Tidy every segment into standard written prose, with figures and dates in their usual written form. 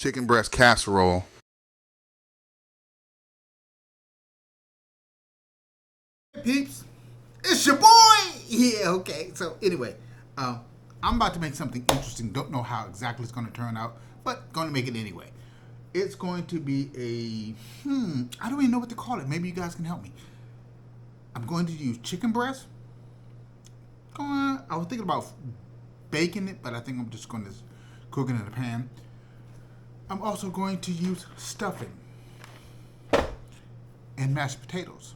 chicken breast casserole. Peeps, it's your boy. Yeah, okay. So anyway, I'm about to make something interesting. Don't know how exactly it's going to turn out, but going to make it anyway. It's going to be a I don't even know what to call it. Maybe you guys can help me. I'm going to use chicken breast. I was thinking about baking it, but I think I'm just going to cook it in a pan. I'm also going to use stuffing and mashed potatoes.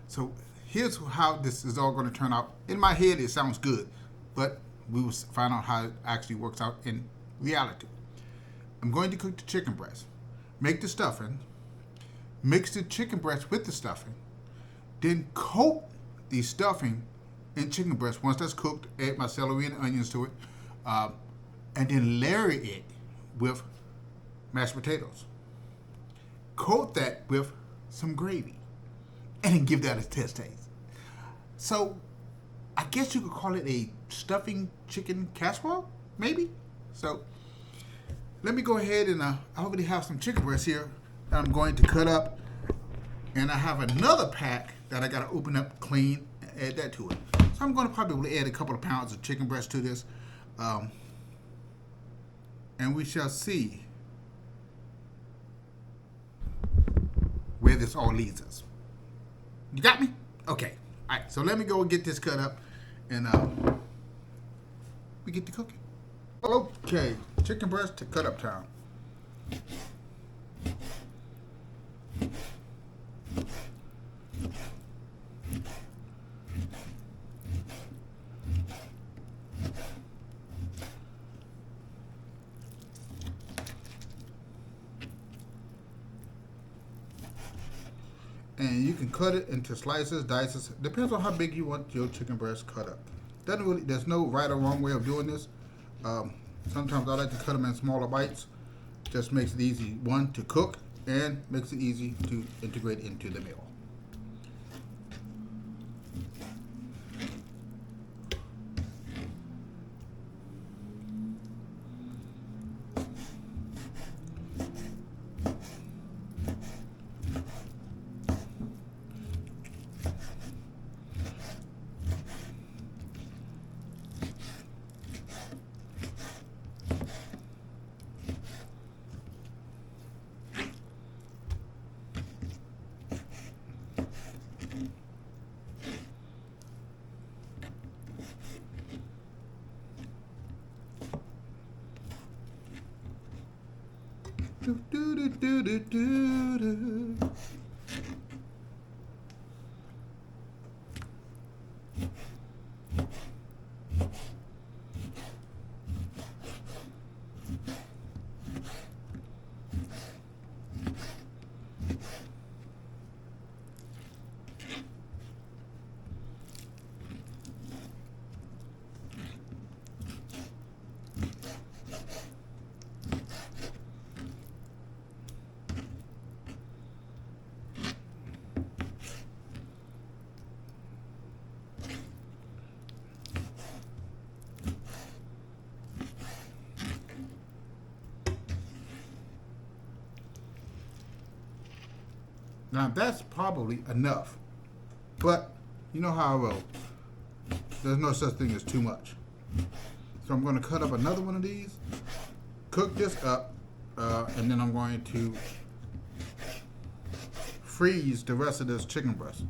So here's how this is all going to turn out. In my head, it sounds good, but we will find out how it actually works out in reality. I'm going to cook the chicken breast, make the stuffing, mix the chicken breast with the stuffing, then coat the stuffing in chicken breast. Once that's cooked, add my celery and onions to it, and then layer it with mashed potatoes. Coat that with some gravy, and then give that a test taste. So, I guess you could call it a stuffing chicken casserole, maybe? So, let me go ahead and I already have some chicken breast here that I'm going to cut up, and I have another pack that I got to open up, clean, and add that to it. So I'm going to probably add a couple of pounds of chicken breast to this, and we shall see where this all leads us. You got me? Okay. All right. So let me go and get this cut up, and we get to cooking. Okay, chicken breast to cut up time. And you can cut it into slices, dices. Depends on how big you want your chicken breast cut up. There's no right or wrong way of doing this. Sometimes I like to cut them in smaller bites. Just makes it easy, one, to cook, and makes it easy to integrate into the meal. Do, do, do, do, do, do. Now that's probably enough, but you know how I roll. There's no such thing as too much. So I'm going to cut up another one of these, cook this up, and then I'm going to freeze the rest of this chicken breast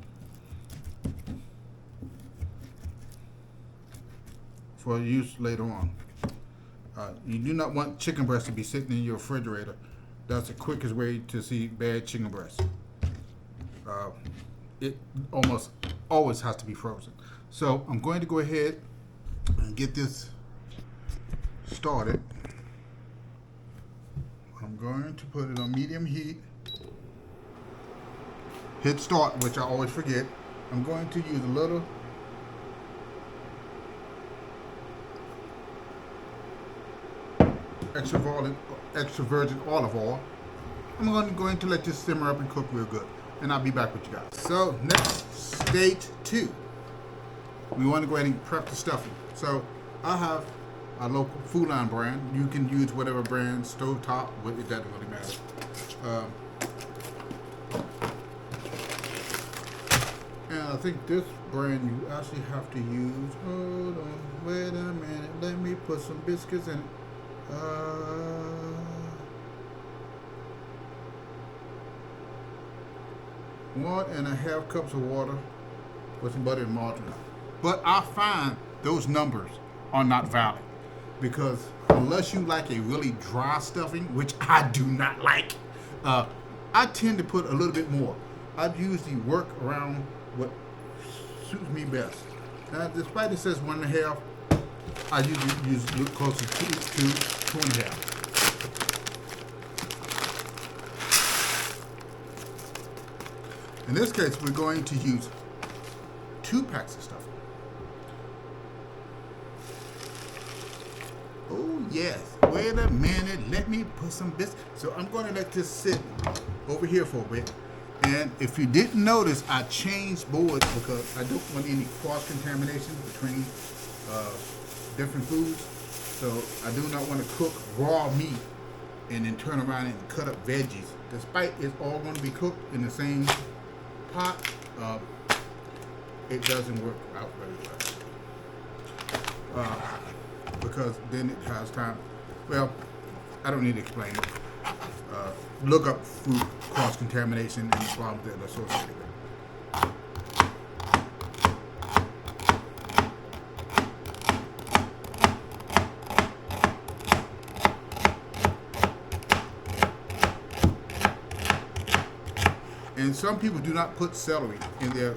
for use later on. You do not want chicken breast to be sitting in your refrigerator. That's the quickest way to see bad chicken breast. It almost always has to be frozen. So I'm going to go ahead and get this started. I'm going to put it on medium heat. Hit start, which I always forget. I'm going to use a little extra virgin olive oil. I'm going to let this simmer up and cook real good, and I'll be back with you guys. So next, stage 2. We want to go ahead and prep the stuffing. So I have a local Food Line brand. You can use whatever brand, stovetop, it doesn't really matter. And I think this brand you actually have to use. Hold on, wait a minute. Let me put some biscuits in it. 1.5 cups of water with some butter and margarine. But I find those numbers are not valid because unless you like a really dry stuffing, which I do not like, I tend to put a little bit more. I usually work around what suits me best. Now, despite it says 1.5, I usually use closer to 2.5. In this case, we're going to use 2 packs of stuffing. Oh yes, wait a minute, let me put some biscuits. So I'm going to let this sit over here for a bit. And if you didn't notice, I changed boards because I don't want any cross-contamination between different foods. So I do not want to cook raw meat and then turn around and cut up veggies. Despite it's all going to be cooked in the same pot, it doesn't work out very well. Because then it has time. Well, I don't need to explain it. Look up food cross-contamination and the problems that are associated with it. And some people do not put celery in their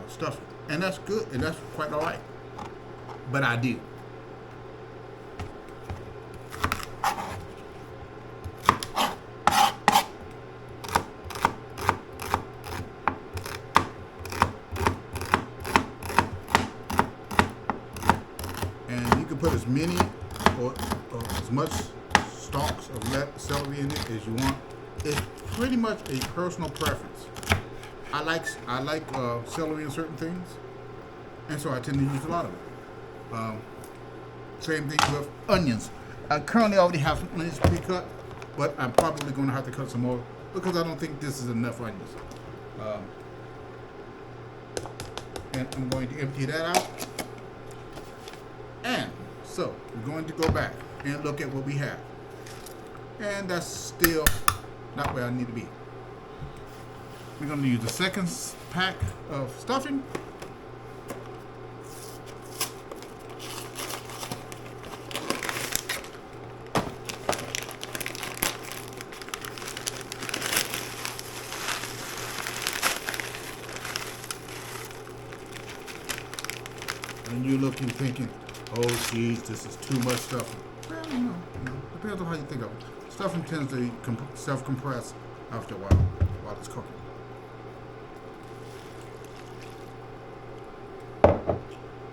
stuffing. And that's good, and that's quite all right. But I do. Put as many or as much stalks of celery in it as you want. It's pretty much a personal preference. I like celery in certain things, and so I tend to use a lot of it. Same thing with onions. I currently already have some onions pre-cut, but I'm probably going to have to cut some more because I don't think this is enough onions. And I'm going to empty that out. And so we're going to go back and look at what we have. And that's still not where I need to be. We're going to use the second pack of stuffing. And you're looking, thinking, oh, geez, this is too much stuffing. Well, no. Depends on how you think of it. Stuffing tends to self-compress after a while it's cooking.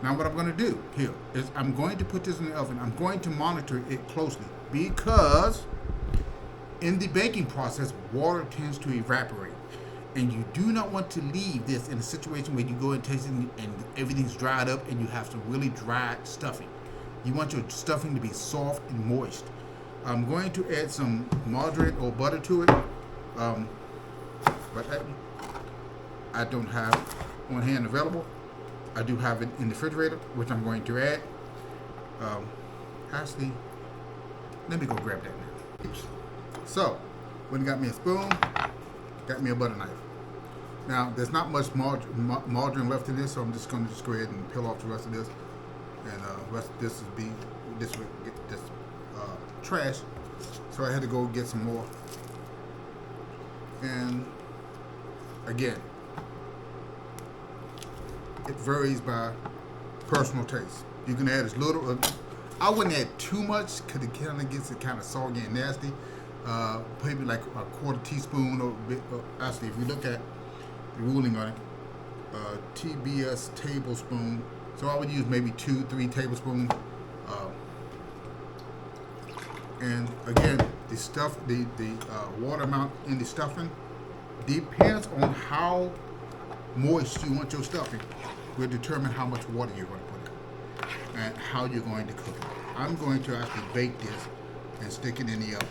Now what I'm going to do here is I'm going to put this in the oven. I'm going to monitor it closely because in the baking process, water tends to evaporate. And you do not want to leave this in a situation where you go and taste it and everything's dried up and you have some really dry stuffing. You want your stuffing to be soft and moist. I'm going to add some margarine or butter to it, but I don't have on hand available. I do have it in the refrigerator, which I'm going to add. Actually, let me go grab that now. So, when you got me a spoon, got me a butter knife. Now, there's not much margarine left in this, so I'm just going to go ahead and peel off the rest of this. And the rest of this will get this trash. So I had to go get some more. And again, it varies by personal taste. You can add as little. I wouldn't add too much because it kind of gets it kind of soggy and nasty. Maybe like a quarter teaspoon or a bit. Actually, if you look at the ruling on it, TBS tablespoon. So I would use maybe 2-3 tablespoons. And again, the water amount in the stuffing depends on how moist you want your stuffing. Will determine how much water you're going to put in and how you're going to cook it. I'm going to actually bake this and stick it in the oven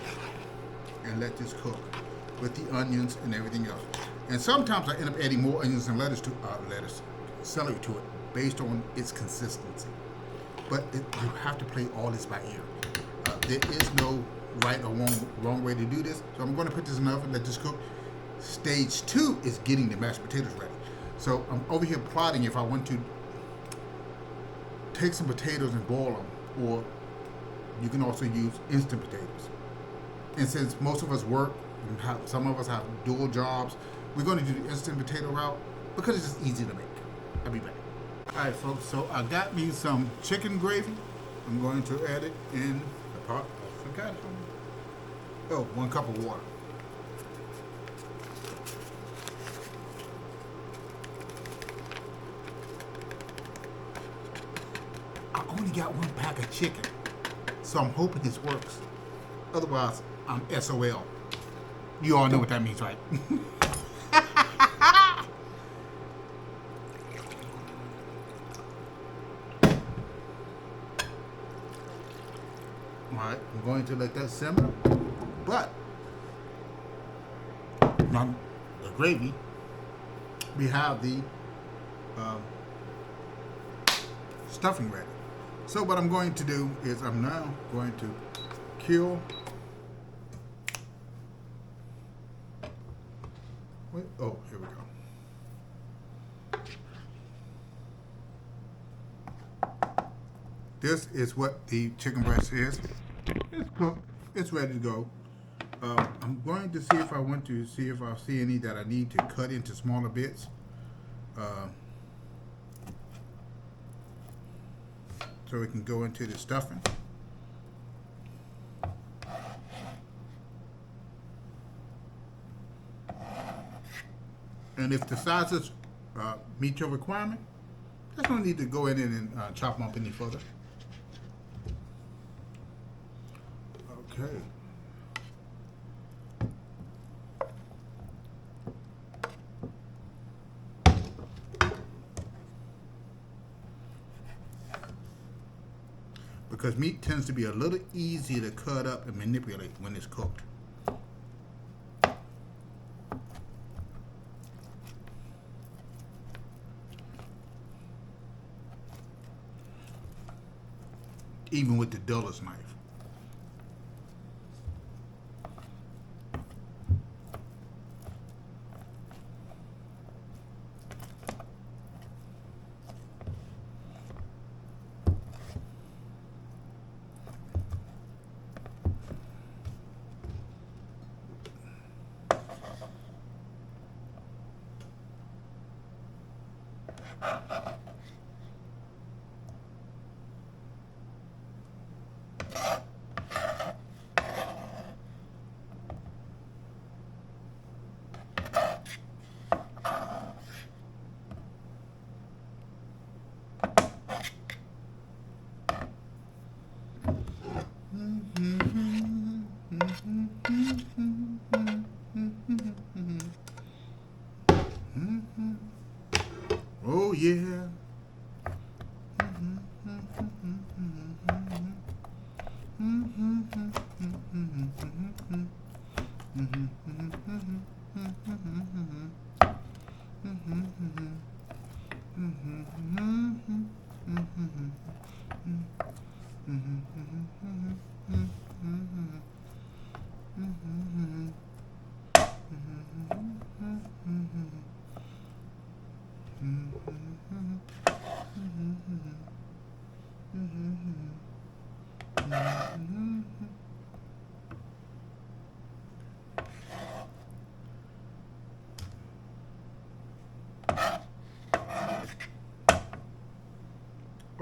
and let this cook with the onions and everything else. And sometimes I end up adding more onions and celery to it based on its consistency. But you have to play all this by ear. There is no right or wrong way to do this. So I'm going to put this in the oven, let this cook. Stage 2 is getting the mashed potatoes ready. So I'm over here plotting if I want to take some potatoes and boil them, or you can also use instant potatoes. And since most of us work, and some of us have dual jobs, we're going to do the instant potato route because it's just easy to make. I'll be back. All right, folks, so I got me some chicken gravy. I'm going to add it in the pot. I forgot. 1 cup of water. I only got 1 pack of chicken, so I'm hoping this works. Otherwise, I'm SOL. You all know what that means, right? Alright, I'm going to let that simmer. But, now the gravy, we have the stuffing ready. So what I'm going to do is I'm now going to kill. Wait, oh, here we go. This is what the chicken breast is. It's cooked. It's ready to go. I'm going to see if I see any that I need to cut into smaller bits. So it can go into the stuffing. And if the sizes meet your requirement, there's no need to go in and chop them up any further. Okay. Because meat tends to be a little easier to cut up and manipulate when it's cooked. Even with the dullest knife. Oh yeah.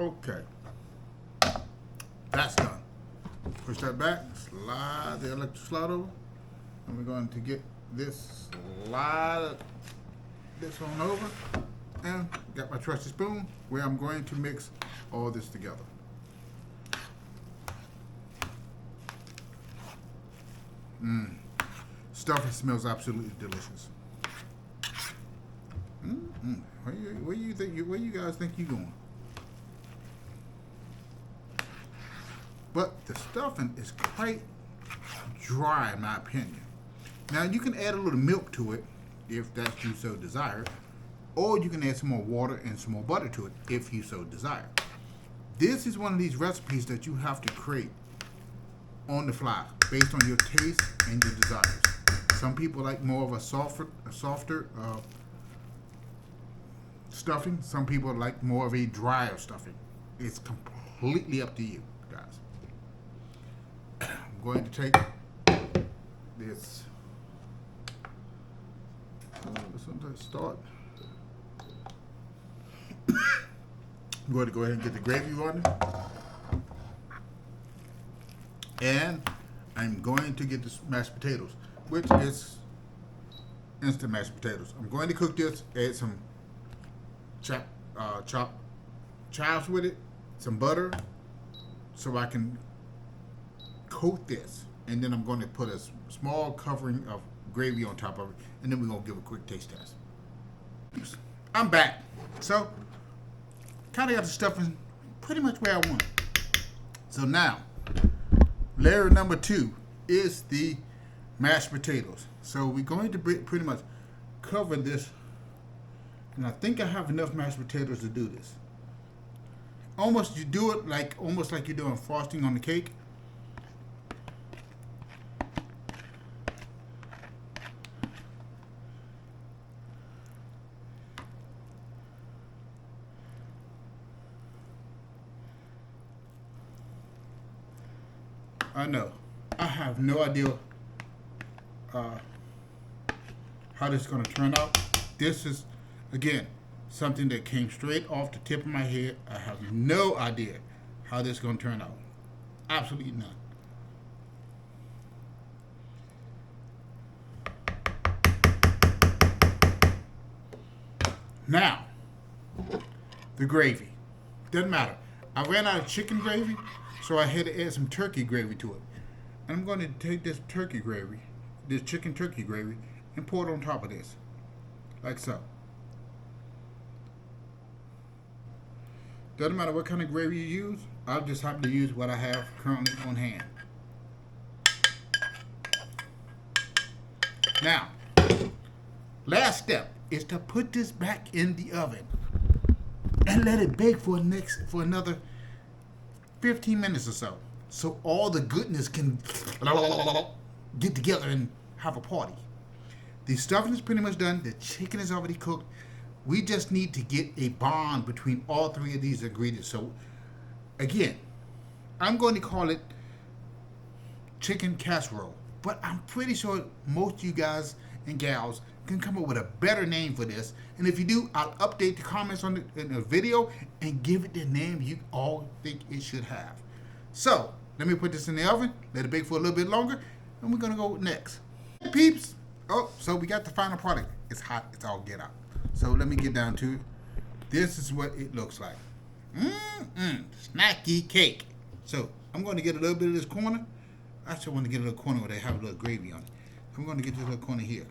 Okay, that's done. Push that back, slide the electric slide over, and we're going to get this, slide this on over, and got my trusty spoon where I'm going to mix all this together. Stuffing smells absolutely delicious. Where you guys think you're going? but the stuffing is quite dry in my opinion. Now you can add a little milk to it if that's you so desire, or you can add some more water and some more butter to it if you so desire. This is one of these recipes that you have to create on the fly based on your taste and your desires. Some people like more of a softer stuffing. Some people like more of a drier stuffing. It's completely up to you, guys. I'm going to take this. Sometimes start. I'm going to go ahead and get the gravy on it. And I'm going to get the mashed potatoes, which is instant mashed potatoes. I'm going to cook this, add some chopped chives with it, some butter, so I can coat this. And then I'm going to put a small covering of gravy on top of it, and then we're going to give a quick taste test. I'm back. So, kind of got the stuffing pretty much where I want it. So now, layer number 2 is the mashed potatoes. So we're going to pretty much cover this, and I think I have enough mashed potatoes to do this. You do it almost like you're doing frosting on the cake. I know. I have no idea how this is going to turn out. This is, again, something that came straight off the tip of my head. I have no idea how this is going to turn out. Absolutely none. Now, the gravy. Doesn't matter. I ran out of chicken gravy, so I had to add some turkey gravy to it. And I'm going to take this turkey gravy, this chicken turkey gravy, and pour it on top of this, like so. Doesn't matter what kind of gravy you use. I'll just happen to use what I have currently on hand. Now, last step is to put this back in the oven and let it bake for another 15 minutes or so all the goodness can get together and have a party. The stuffing is pretty much done. The chicken is already cooked. We just need to get a bond between all 3 of these ingredients. So again, I'm going to call it chicken casserole, but I'm pretty sure most of you guys and gals can come up with a better name for this. And if you do, I'll update the comments in the video and give it the name you all think it should have. So let me put this in the oven, let it bake for a little bit longer, and we're gonna go next. Hey peeps! Oh, so we got the final product. It's hot, it's all get out. So let me get down to it. This is what it looks like. Snacky cake. So I'm gonna get a little bit of this corner. I actually want to get a little corner where they have a little gravy on it. I'm gonna get this little corner here.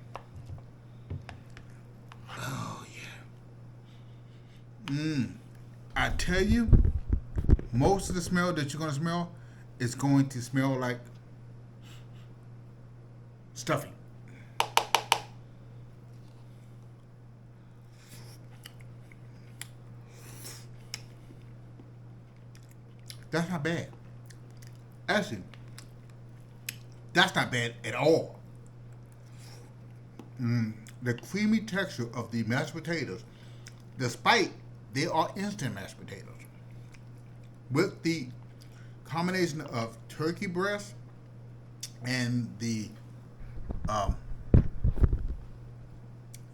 Oh yeah. I tell you, most of the smell that you're gonna smell is going to smell like stuffing. That's not bad. Actually, that's not bad at all. The creamy texture of the mashed potatoes, despite they are instant mashed potatoes, with the combination of turkey breast and the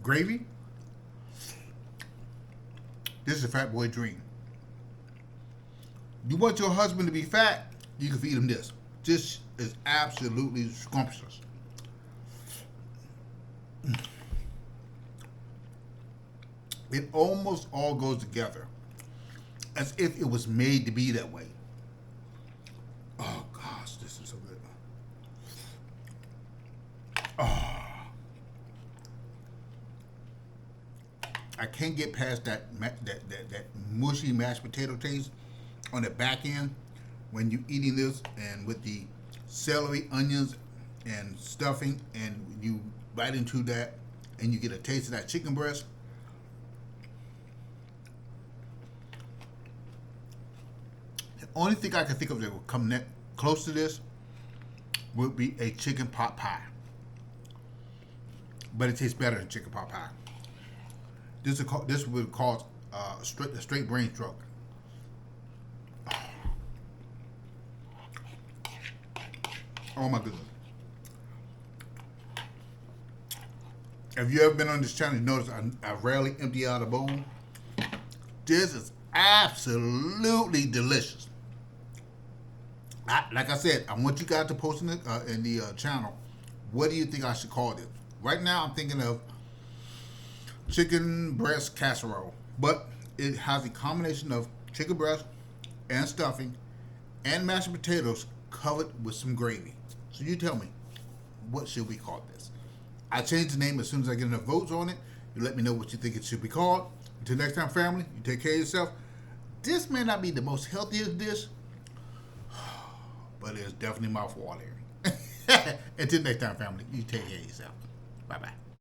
gravy, this is a fat boy dream. You want your husband to be fat, you can feed him this. This is absolutely scrumptious. It almost all goes together as if it was made to be that way. Oh gosh, this is so good. Oh. I can't get past that mushy mashed potato taste on the back end when you're eating this, and with the celery, onions, and stuffing, and you bite into that, and you get a taste of that chicken breast. The only thing I can think of that will come close to this would be a chicken pot pie. But it tastes better than chicken pot pie. This would cause a straight brain stroke. Oh my goodness. If you ever been on this channel, you notice I rarely empty out a bowl. This is absolutely delicious. Like I said, I want you guys to post in the channel, what do you think I should call this? Right now, I'm thinking of chicken breast casserole, but it has a combination of chicken breast and stuffing and mashed potatoes covered with some gravy. So you tell me, what should we call this? I change the name as soon as I get enough votes on it. You let me know what you think it should be called. Until next time, family, you take care of yourself. This may not be the most healthiest dish, but it's definitely mouth-watering. Until next time, family, you take care of yourself. Bye-bye.